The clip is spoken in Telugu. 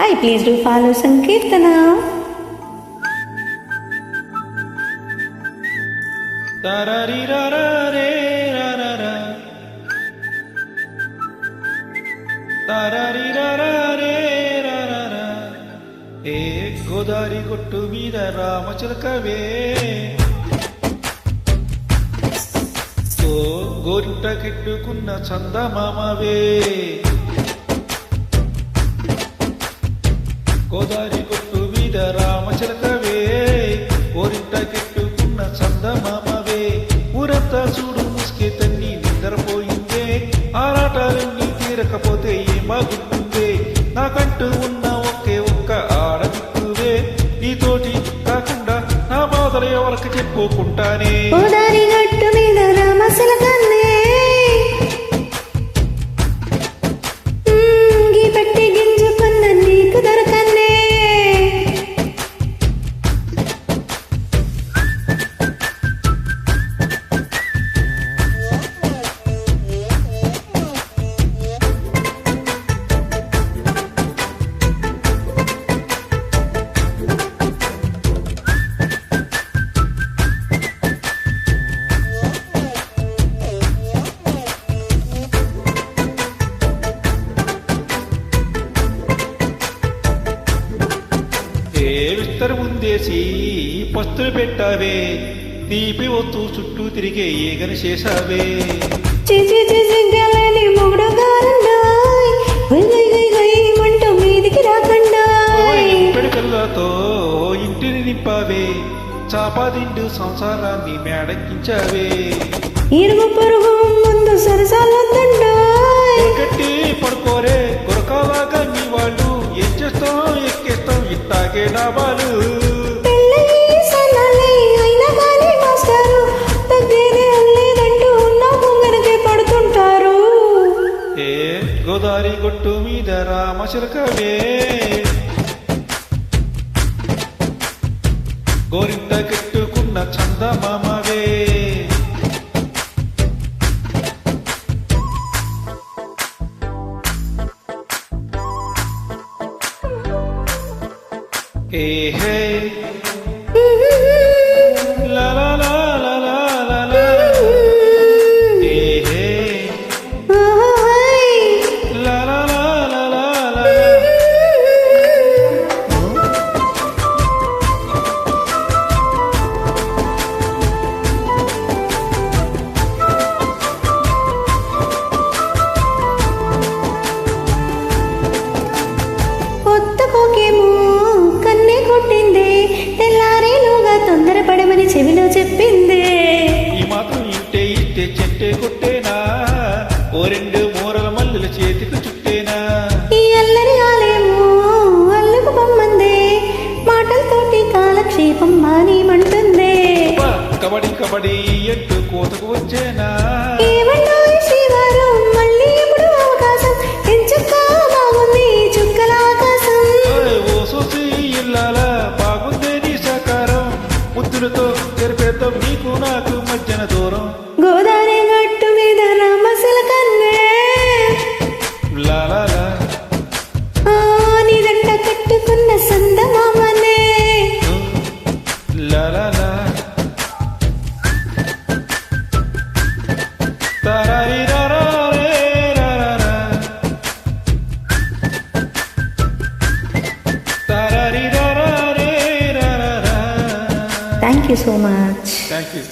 Hi, please do follow Sankirtana. ఏ గోదారి గొట్టు మీద రామచిలకవే ఓ గోరింట కెట్టుకున్న చందమామవే గోదారి గొట్టు మీద రామచిలకవే గోరింట కెట్టుకున్న చందమామవే ఊరంతా చూడు ముసుకే తన్ని నిద్రపోయిందే ఆరాటాలన్నీ తీరకపోతే ఏమాగుంటుందే నాకంటూ ఉన్న ఒకే ఒక్క ఆడదిక్కువే నీతోటి కాకుండా నా బాధలు ఎవరికి చెప్పుకుంటానే గోదారి గట్టు మీద రామచిలకన్నే పెట్టి గింజుకున్న నీకు దొరకన్నే విస్తర ముందేసి పస్తులు పెట్టావే తీపి ఒత్తు చుట్టూ తిరిగే ఏగని చేసావే ఇప్పటి పిల్లలతో ఇంటిని నింపావే చాపాదిండు సంసారాన్ని మేడెక్కించావే ఇరుగు పొరుగు ముందు సరసాలొద్దండా కట్టి పడుకోరే గురకాలాగా నీ వాళ్ళు ఏం చేస్తాం ఎక్కేస్తాం ఇట్టాగే డాబాలు ఏ గోదారి గొట్టు మీద రామచిలకవే గోరింట కెట్టుకున్న చందమామవే ఏ హే లా లా లా లా లా లా లా ఏ హే లా లా లా లా లా లా కొత్త పోకేమో కన్నే కొట్టిందే తెల్లారేలోగా తొందరపడమని చెవిలో చెప్పిందే ఈ మాత్రం ఇంటే ఇట్టే చెట్టే కొట్టేనా ఓ రెండు మూరల మల్లెల చేతికి చుట్టేనా ఈ అల్లరి ఆలేమో అల్లుకు పొమ్మందే మాటలతోటి కాలక్షేపం మానేమంటుందే కబడి కబడి అంటూ కోతకు వచ్చేనా ఏమన్నా శ్రీవారు మళ్ళీ ఎప్పుడు అవకాశం ఎంచుక్క బాగుంది చుక్కల ఆకాశం ఓ సోసి ఇల్లాల బాగుందే నీ సాకారం ముద్దులతో తెరిపేద్దాం నీకు నాకు మధ్యన దూరం గోదారి గట్టు మీద రామచిలకన్నే లాలా నీ దంట కట్టుకున్న సందమామనే లాలా తారారి రారే రారా తారారి రారే రారా Thank you so much. Thank you